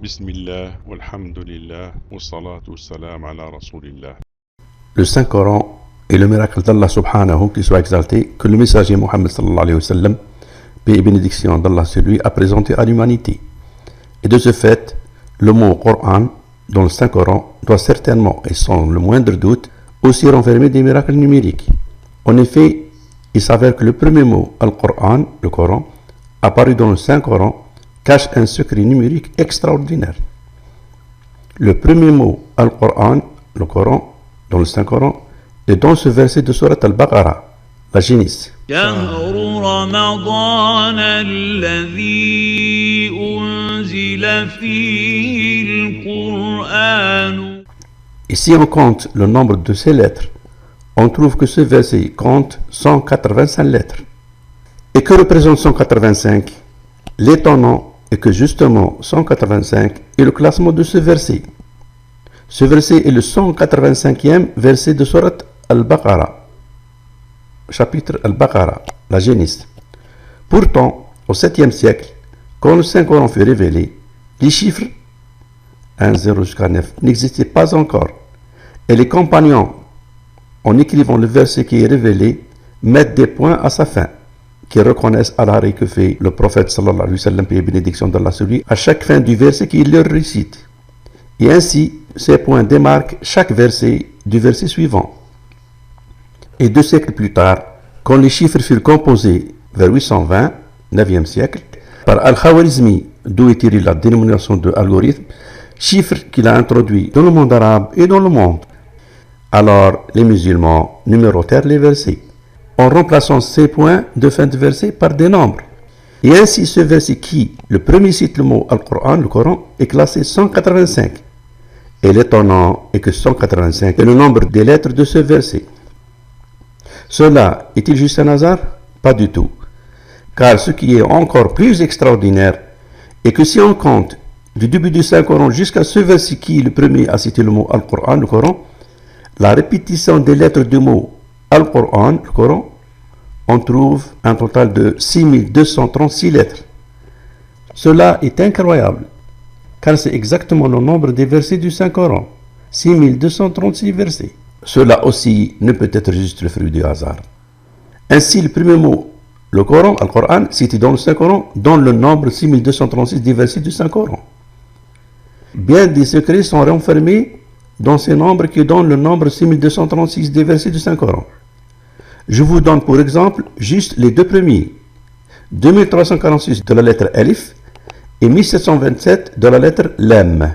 Bismillah, walhamdulillah, wassalatu wassalam ala rasulillah. Le Saint-Coran est le miracle d'Allah subhanahu, qu'il soit exalté, que le messager Mohammed sallallahu alayhi wa sallam, paix et bénédiction d'Allah sur lui, a présenté à l'humanité. Et de ce fait, le mot Coran dans le Saint-Coran doit certainement, et sans le moindre doute, aussi renfermer des miracles numériques. En effet, il s'avère que le premier mot, Al-Coran, le Coran, apparu dans le Saint-Coran, cache un secret numérique extraordinaire. Le premier mot, Al-Coran, le Coran, dans le Saint-Coran, est dans ce verset de Surat Al-Baqarah, la Génisse. شهر رمضان الذي أنزل فيه القرآن. Et si on compte le nombre de ces lettres, on trouve que ce verset compte 185 lettres. Et que représente 185? L'étonnant est que justement 185 est le classement de ce verset. Ce verset est le 185e verset de Surat Al-Baqarah, chapitre Al-Baqarah, la Génisse. Pourtant, au 7e siècle, quand le Saint-Coran fut révélé, les chiffres 1, 0 jusqu'à 9 n'existaient pas encore. Et les compagnons, en écrivant le verset qui est révélé, mettent des points à sa fin, qui reconnaissent à l'arrêt que fait le prophète sallallahu alayhi wa sallam, paix et bénédiction d'Allah sur lui, à chaque fin du verset qu'il leur récite. Et ainsi, ces points démarquent chaque verset du verset suivant. Et 2 siècles plus tard, quand les chiffres furent composés vers 820, 9e siècle, par Al-Khwarizmi, d'où est tirée la dénomination de algorithme, chiffres qu'il a introduits dans le monde arabe et dans le monde. Alors, les musulmans numérotèrent les versets, en remplaçant ces points de fin de verset par des nombres. Et ainsi, ce verset qui, le premier cite le mot Al-Coran, le Coran, est classé 185. Et l'étonnant est que 185 est le nombre des lettres de ce verset. Cela est-il juste un hasard? Pas du tout. Car ce qui est encore plus extraordinaire est que si on compte du début du Saint-Coran jusqu'à ce verset qui, le premier, a cité le mot Al-Coran, le Coran, la répétition des lettres du mot Al-Coran, le Coran, on trouve un total de 6236 lettres. Cela est incroyable, car c'est exactement le nombre des versets du Saint-Coran, 6236 versets. Cela aussi ne peut être juste le fruit du hasard. Ainsi, le premier mot, le Coran, Al-Coran, cité dans le Saint-Coran, donne le nombre 6236 des versets du Saint-Coran. Bien des secrets sont renfermés dans ces nombres qui donnent le nombre 6236 des versets du Saint-Coran. Je vous donne pour exemple juste les deux premiers, 2346 de la lettre Alif et 1727 de la lettre Lam.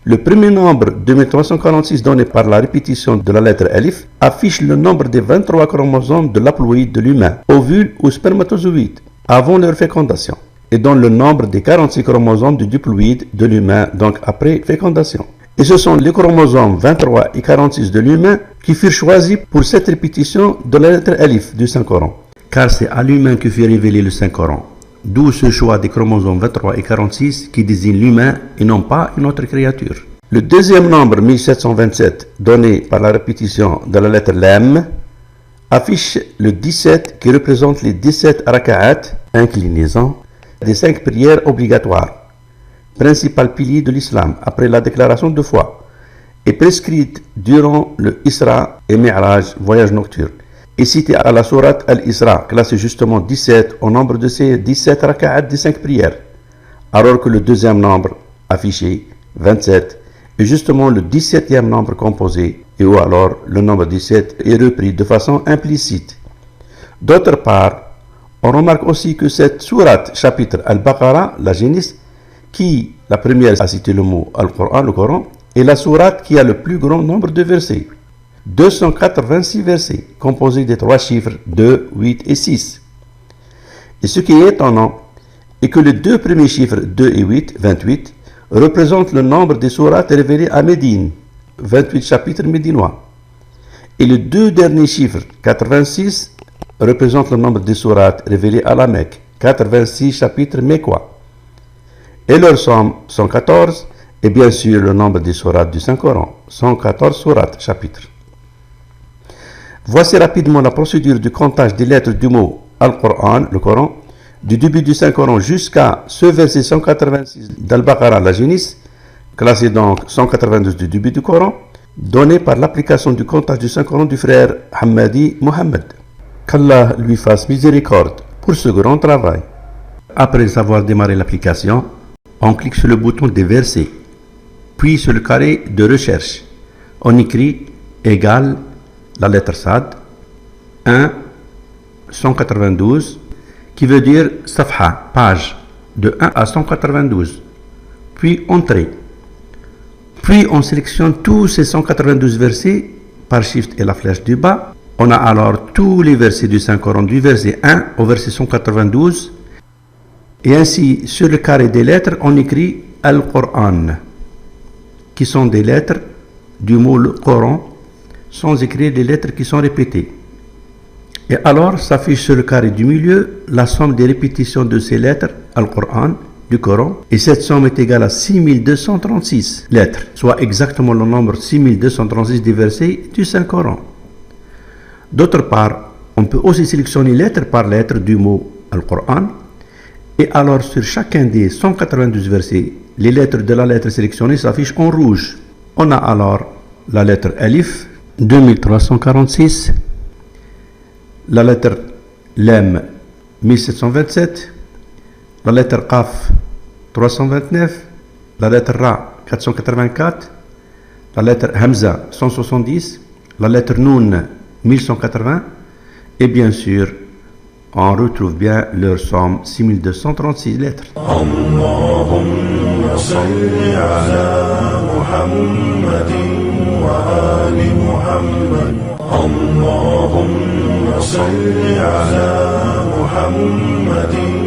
Le premier nombre 2346 donné par la répétition de la lettre Alif affiche le nombre des 23 chromosomes de l'haploïde de l'humain, ovule ou spermatozoïde, avant leur fécondation, et donne le nombre des 46 chromosomes du diploïde de l'humain, donc après fécondation. Et ce sont les chromosomes 23 et 46 de l'humain qui furent choisis pour cette répétition de la lettre Alif du Saint-Coran. Car c'est à l'humain que fut révélé le Saint-Coran. D'où ce choix des chromosomes 23 et 46 qui désignent l'humain et non pas une autre créature. Le deuxième nombre 1727, donné par la répétition de la lettre Lam, affiche le 17 qui représente les 17 raka'at, inclinaisons, des 5 prières obligatoires, principal pilier de l'islam après la déclaration de foi, est prescrite durant le Isra et Mi'raj, voyage nocturne, et citée à la sourate Al-Isra, classée justement 17 au nombre de ces 17 raka'at des 5 prières, alors que le deuxième nombre affiché, 27, est justement le 17e nombre composé, et où alors le nombre 17 est repris de façon implicite. D'autre part, on remarque aussi que cette sourate, chapitre Al-Baqarah, la Génisse, qui, la première a cité le mot Al-Coran, le Coran, est la sourate qui a le plus grand nombre de versets. 286 versets, composés des 3 chiffres 2, 8 et 6. Et ce qui est étonnant est que les 2 premiers chiffres 2 et 8, 28, représentent le nombre des sourates révélées à Médine, 28 chapitres médinois. Et les 2 derniers chiffres, 86, représentent le nombre des sourates révélées à la Mecque, 86 chapitres mécois. Et leur somme, 114, et bien sûr le nombre des sourates du Saint-Coran, 114 sourates, chapitres. Voici rapidement la procédure du comptage des lettres du mot Al-Coran, le Coran, du début du Saint-Coran jusqu'à ce verset 186 d'Al-Baqarah, la Génisse, classé donc 192 du début du Coran, donné par l'application du comptage du Saint-Coran du frère Hamadi Mohammed. Qu'Allah lui fasse miséricorde pour ce grand travail. Après avoir démarré l'application, on clique sur le bouton des versets, puis sur le carré de recherche. On écrit égal la lettre Sad 1 192 qui veut dire Safha, page de 1 à 192, puis entrée. Puis on sélectionne tous ces 192 versets par Shift et la flèche du bas. On a alors tous les versets du Saint-Coran du verset 1 au verset 192. Et ainsi, sur le carré des lettres, on écrit Al-Qur'an, qui sont des lettres du mot le Coran, sans écrire les lettres qui sont répétées. Et alors s'affiche sur le carré du milieu la somme des répétitions de ces lettres, Al-Qur'an, du Coran, et cette somme est égale à 6236 lettres, soit exactement le nombre 6236 des versets du Saint-Coran. D'autre part, on peut aussi sélectionner lettre par lettre du mot Al-Qur'an, et alors sur chacun des 192 versets, les lettres de la lettre sélectionnée s'affichent en rouge. On a alors la lettre Alif, 2346, la lettre Lem, 1727, la lettre Qaf, 329, la lettre Ra, 484, la lettre Hamza, 170, la lettre Noun, 1180, et bien sûr, on retrouve bien leur somme, 6236 lettres. Allahumma salli ala Muhammadin wa ali Muhammad. Allahumma salli ala Muhammadin